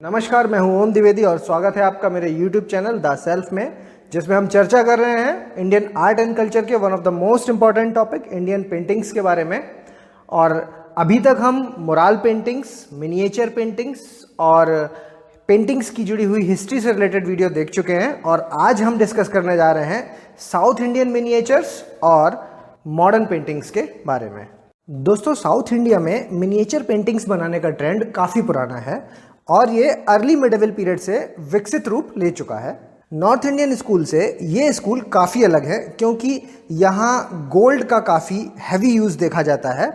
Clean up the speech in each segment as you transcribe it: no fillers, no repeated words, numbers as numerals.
नमस्कार, मैं हूं ओम द्विवेदी और स्वागत है आपका मेरे YouTube चैनल द सेल्फ में, जिसमें हम चर्चा कर रहे हैं इंडियन आर्ट एंड कल्चर के one of the most important topic Indian paintings के बारे में। और अभी तक हम मुराल पेंटिंग्स, मिनिएचर पेंटिंग्स और पेंटिंग्स की जुड़ी हुई हिस्ट्री से रिलेटेड वीडियो देख चुके हैं और आज हम डिस्कस करने जा रहे हैं साउथ इंडियन मिनिएचर्स और मॉडर्न पेंटिंग्स के बारे में। दोस्तों, साउथ इंडिया में मिनिएचर पेंटिंग्स बनाने का ट्रेंड काफ़ी पुराना है और ये अर्ली मिडिवल पीरियड से विकसित रूप ले चुका है। नॉर्थ इंडियन स्कूल से ये स्कूल काफ़ी अलग है क्योंकि यहाँ गोल्ड का काफ़ी हैवी यूज़ देखा जाता है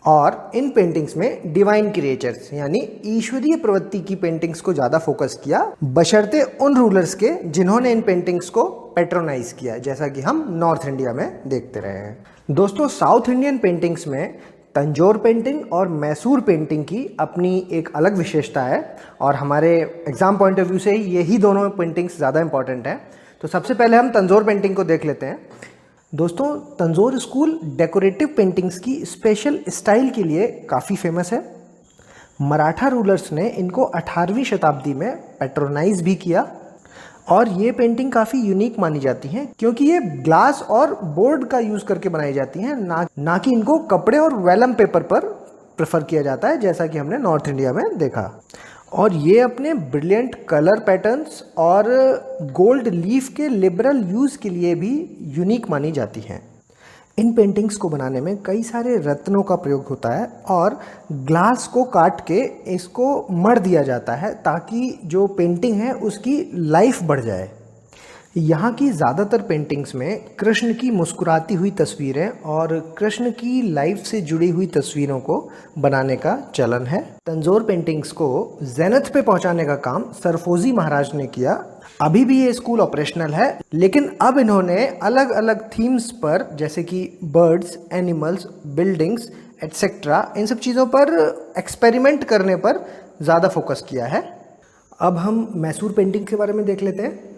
और इन पेंटिंग्स में डिवाइन क्रिएचर्स यानी ईश्वरीय प्रवृत्ति की पेंटिंग्स को ज़्यादा फोकस किया, बशर्ते उन रूलर्स के जिन्होंने इन पेंटिंग्स को पेट्रोनाइज किया, जैसा कि हम नॉर्थ इंडिया में देखते रहे हैं। दोस्तों, साउथ इंडियन पेंटिंग्स में तंजौर पेंटिंग और मैसूर पेंटिंग की अपनी एक अलग विशेषता है और हमारे एग्जाम पॉइंट ऑफ व्यू से यही दोनों पेंटिंग्स ज़्यादा इंपॉर्टेंट हैं। तो सबसे पहले हम तंजौर पेंटिंग को देख लेते हैं। दोस्तों, तंजौर स्कूल डेकोरेटिव पेंटिंग्स की स्पेशल स्टाइल के लिए काफ़ी फेमस है। मराठा रूलर्स ने इनको 18वीं शताब्दी में पेट्रोनाइज भी किया और ये पेंटिंग काफ़ी यूनिक मानी जाती हैं क्योंकि ये ग्लास और बोर्ड का यूज़ करके बनाई जाती हैं, ना कि इनको कपड़े और वेलम पेपर पर प्रेफर किया जाता है, जैसा कि हमने नॉर्थ इंडिया में देखा। और ये अपने ब्रिलियंट कलर पैटर्न्स और गोल्ड लीफ के लिबरल यूज़ के लिए भी यूनिक मानी जाती हैं। इन पेंटिंग्स को बनाने में कई सारे रत्नों का प्रयोग होता है और ग्लास को काट के इसको मढ़ दिया जाता है ताकि जो पेंटिंग है उसकी लाइफ बढ़ जाए। यहाँ की ज़्यादातर पेंटिंग्स में कृष्ण की मुस्कुराती हुई तस्वीरें और कृष्ण की लाइफ से जुड़ी हुई तस्वीरों को बनाने का चलन है। तंजौर पेंटिंग्स को जेनथ पे पहुँचाने का काम सरफोजी महाराज ने किया। अभी भी ये स्कूल ऑपरेशनल है, लेकिन अब इन्होंने अलग अलग थीम्स पर, जैसे कि बर्ड्स, एनिमल्स, बिल्डिंग्स एटसेट्रा, इन सब चीज़ों पर एक्सपेरिमेंट करने पर ज़्यादा फोकस किया है। अब हम मैसूर पेंटिंग के बारे में देख लेते हैं।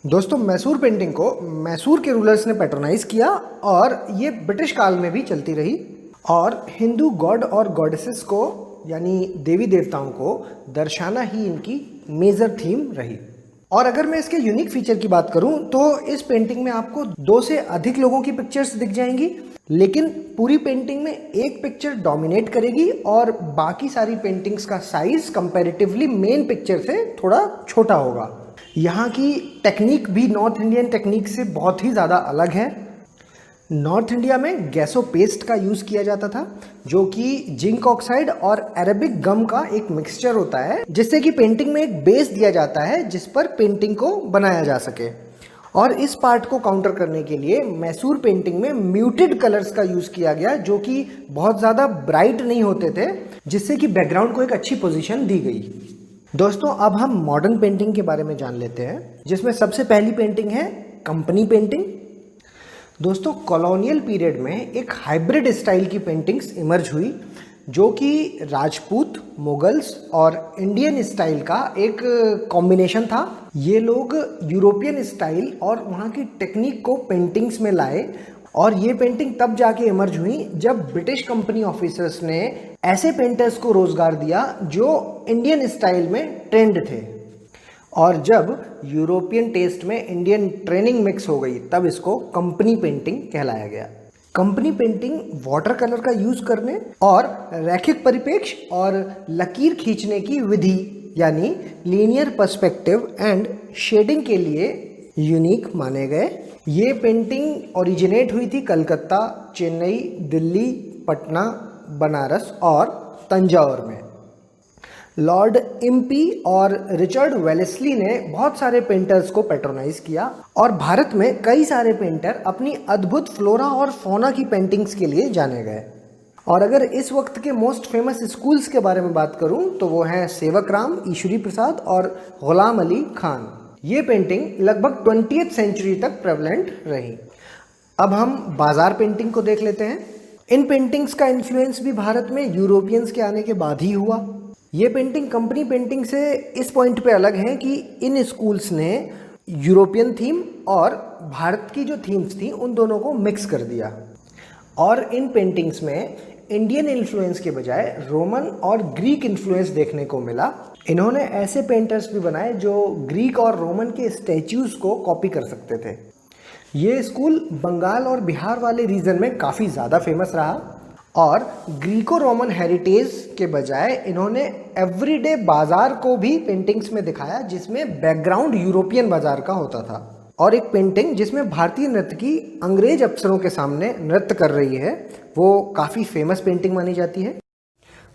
दोस्तों, मैसूर पेंटिंग को मैसूर के रूलर्स ने पैट्रोनाइज किया और ये ब्रिटिश काल में भी चलती रही और हिंदू गॉड और गॉडेसेस को यानी देवी देवताओं को दर्शाना ही इनकी मेजर थीम रही। और अगर मैं इसके यूनिक फीचर की बात करूं तो इस पेंटिंग में आपको 2 से अधिक लोगों की पिक्चर्स दिख जाएंगी, लेकिन पूरी पेंटिंग में एक पिक्चर डोमिनेट करेगी और बाकी सारी पेंटिंग्स का साइज कंपैरेटिवली मेन पिक्चर से थोड़ा छोटा होगा। यहाँ की टेक्निक भी नॉर्थ इंडियन टेक्निक से बहुत ही ज़्यादा अलग है। नॉर्थ इंडिया में गैसो पेस्ट का यूज़ किया जाता था, जो कि जिंक ऑक्साइड और अरेबिक गम का एक मिक्सचर होता है, जिससे कि पेंटिंग में एक बेस दिया जाता है जिस पर पेंटिंग को बनाया जा सके। और इस पार्ट को काउंटर करने के लिए मैसूर पेंटिंग में म्यूटेड कलर्स का यूज़ किया गया, जो कि बहुत ज़्यादा ब्राइट नहीं होते थे, जिससे कि बैकग्राउंड को एक अच्छी पोजीशन दी गई। दोस्तों, अब हम मॉडर्न पेंटिंग के बारे में जान लेते हैं, जिसमें सबसे पहली पेंटिंग है कंपनी पेंटिंग। दोस्तों, कॉलोनियल पीरियड में एक हाइब्रिड स्टाइल की पेंटिंग्स इमर्ज हुई, जो कि राजपूत, मुगल्स और इंडियन स्टाइल का एक कॉम्बिनेशन था। ये लोग यूरोपियन स्टाइल और वहाँ की टेक्निक को पेंटिंग्स में लाए और ये पेंटिंग तब जाके इमर्ज हुई जब ब्रिटिश कंपनी ऑफिसर्स ने ऐसे पेंटर्स को रोजगार दिया जो इंडियन स्टाइल में ट्रेंड थे। और जब यूरोपियन टेस्ट में इंडियन ट्रेनिंग मिक्स हो गई, तब इसको कंपनी पेंटिंग कहलाया गया। कंपनी पेंटिंग वाटर कलर का यूज करने और रैखिक परिप्रेक्ष्य और लकीर खींचने की विधि यानी लीनियर पर्सपेक्टिव एंड शेडिंग के लिए यूनिक माने गए। ये पेंटिंग ओरिजिनेट हुई थी कलकत्ता, चेन्नई, दिल्ली, पटना, बनारस और तंजौर में। लॉर्ड इम्पी और रिचर्ड वेलेस्ली ने बहुत सारे पेंटर्स को पैट्रोनाइज किया और भारत में कई सारे पेंटर अपनी अद्भुत फ्लोरा और फौना की पेंटिंग्स के लिए जाने गए। और अगर इस वक्त के मोस्ट फेमस स्कूल्स के बारे में बात करूं तो वो हैं सेवक राम, ईश्वरी प्रसाद और गुलाम अली खान। ये पेंटिंग लगभग 20वीं सेंचुरी तक प्रेवलेंट रही। अब हम बाजार पेंटिंग को देख लेते हैं। इन पेंटिंग्स का इन्फ्लुएंस भी भारत में यूरोपियंस के आने के बाद ही हुआ। ये पेंटिंग कंपनी पेंटिंग से इस पॉइंट पे अलग है कि इन स्कूल्स ने यूरोपियन थीम और भारत की जो थीम्स थी उन दोनों को मिक्स कर दिया और इन पेंटिंग्स में इंडियन इन्फ्लुएंस के बजाय रोमन और ग्रीक इन्फ्लुएंस देखने को मिला। इन्होंने ऐसे पेंटर्स भी बनाए जो ग्रीक और रोमन के स्टैच्यूज को कॉपी कर सकते थे। ये स्कूल बंगाल और बिहार वाले रीजन में काफ़ी ज़्यादा फेमस रहा और ग्रीको रोमन हेरिटेज के बजाय इन्होंने एवरीडे बाजार को भी पेंटिंग्स में दिखाया, जिसमें बैकग्राउंड यूरोपियन बाजार का होता था। और एक पेंटिंग जिसमें भारतीय नर्तकी अंग्रेज अफसरों के सामने नृत्य कर रही है, वो काफ़ी फेमस पेंटिंग मानी जाती है।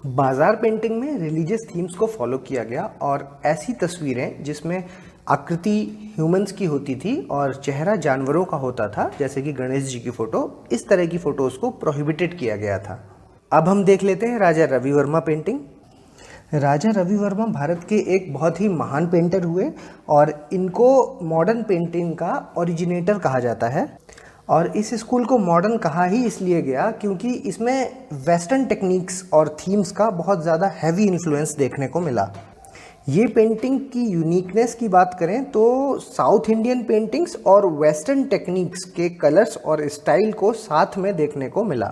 बाजार पेंटिंग में रिलीजियस थीम्स को फॉलो किया गया और ऐसी तस्वीरें जिसमें आकृति ह्यूमंस की होती थी और चेहरा जानवरों का होता था, जैसे कि गणेश जी की फ़ोटो, इस तरह की फ़ोटोज़ को प्रोहिबिटेड किया गया था। अब हम देख लेते हैं राजा रवि वर्मा पेंटिंग। राजा रवि वर्मा भारत के एक बहुत ही महान पेंटर हुए और इनको मॉडर्न पेंटिंग का ओरिजिनेटर कहा जाता है। और इस स्कूल को मॉडर्न कहा ही इसलिए गया क्योंकि इसमें वेस्टर्न टेक्निक्स और थीम्स का बहुत ज़्यादा हैवी इन्फ्लुएंस देखने को मिला। ये पेंटिंग की यूनिकनेस की बात करें तो साउथ इंडियन पेंटिंग्स और वेस्टर्न टेक्निक्स के कलर्स और स्टाइल को साथ में देखने को मिला।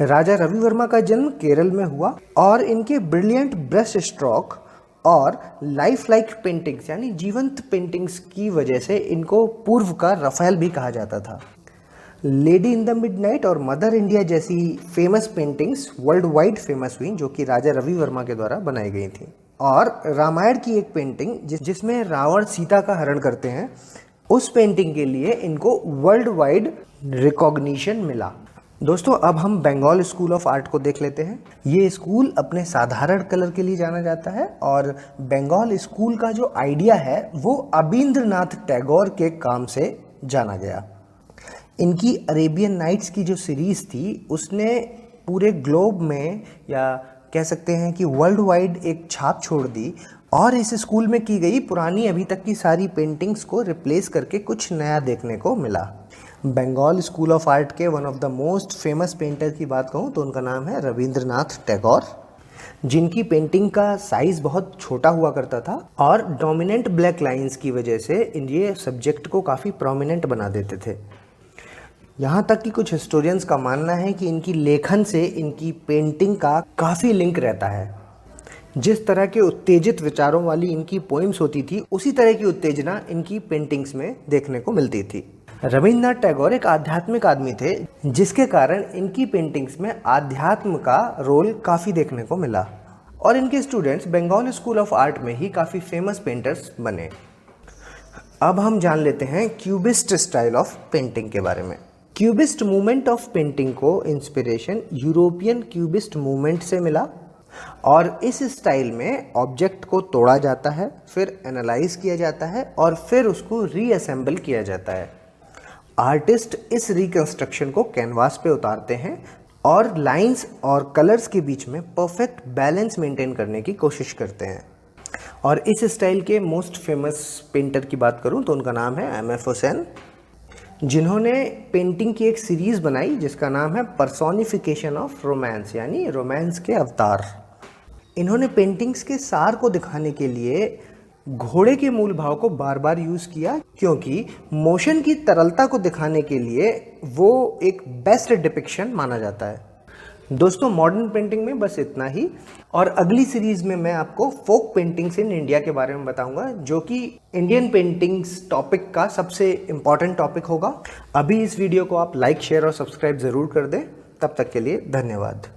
राजा रवि वर्मा का जन्म केरल में हुआ और इनके ब्रिलियंट ब्रश स्ट्रोक और लाइफ लाइक पेंटिंग्स यानी जीवंत पेंटिंग्स की वजह से इनको पूर्व का रफेल भी कहा जाता था। लेडी इन द मिडनाइट और मदर इंडिया जैसी famous paintings world wide famous हुई, जो कि राजा रवि वर्मा के द्वारा बनाई गई थी। और रामायण की एक पेंटिंग जिसमें रावण सीता का हरण करते हैं, उस पेंटिंग के लिए इनको वर्ल्ड वाइड रिकॉग्निशन मिला। दोस्तों, अब हम बंगाल स्कूल ऑफ आर्ट को देख लेते हैं। ये स्कूल अपने साधारण कलर के लिए जाना जाता है और बंगाल स्कूल का जो आइडिया है वो अबींद्रनाथ टैगोर के काम से जाना गया। इनकी अरेबियन नाइट्स की जो सीरीज़ थी उसने पूरे ग्लोब में, या कह सकते हैं कि वर्ल्ड वाइड, एक छाप छोड़ दी और इस स्कूल में की गई पुरानी अभी तक की सारी पेंटिंग्स को रिप्लेस करके कुछ नया देखने को मिला। बंगाल स्कूल ऑफ आर्ट के one of the most famous painter की बात कहूँ तो उनका नाम है रविंद्रनाथ टैगोर, जिनकी पेंटिंग का साइज़ बहुत छोटा हुआ करता था और डोमिनेंट ब्लैक लाइंस की वजह से ये सब्जेक्ट को काफ़ी प्रोमिनेंट बना देते थे। यहाँ तक कि कुछ हिस्टोरियंस का मानना है कि इनकी लेखन से इनकी पेंटिंग का काफ़ी लिंक रहता है। जिस तरह के उत्तेजित विचारों वाली इनकी पोइम्स होती थी, उसी तरह की उत्तेजना इनकी पेंटिंग्स में देखने को मिलती थी। रविंद्रनाथ टैगोर एक आध्यात्मिक आदमी थे, जिसके कारण इनकी पेंटिंग्स में आध्यात्म का रोल काफ़ी देखने को मिला और इनके students Bengal school of art में ही काफ़ी फेमस पेंटर्स बने। अब हम जान लेते हैं क्यूबिस्ट स्टाइल ऑफ पेंटिंग के बारे में। क्यूबिस्ट मूवमेंट ऑफ पेंटिंग को इंस्पिरेशन यूरोपियन क्यूबिस्ट मूवमेंट से मिला और इस स्टाइल में ऑब्जेक्ट को तोड़ा जाता है, फिर एनालाइज किया जाता है और फिर उसको रीअसेंबल किया जाता है। आर्टिस्ट इस रिकंस्ट्रक्शन को कैनवास पे उतारते हैं और लाइंस और कलर्स के बीच में परफेक्ट बैलेंस मेंटेन करने की कोशिश करते हैं। और इस स्टाइल के मोस्ट फेमस पेंटर की बात करूं तो उनका नाम है M.F. हुसैन, जिन्होंने पेंटिंग की एक सीरीज़ बनाई जिसका नाम है पर्सोनिफिकेशन ऑफ रोमांस, यानी रोमांस के अवतार। इन्होंने पेंटिंग्स के सार को दिखाने के लिए घोड़े के मूल भाव को बार बार यूज़ किया, क्योंकि मोशन की तरलता को दिखाने के लिए वो एक बेस्ट डिपिक्शन माना जाता है। दोस्तों, मॉडर्न पेंटिंग में बस इतना ही और अगली सीरीज़ में मैं आपको फोक पेंटिंग्स इन इंडिया के बारे में बताऊंगा, जो कि इंडियन पेंटिंग्स टॉपिक का सबसे इम्पॉर्टेंट टॉपिक होगा। अभी इस वीडियो को आप लाइक, शेयर और सब्सक्राइब ज़रूर कर दें। तब तक के लिए धन्यवाद।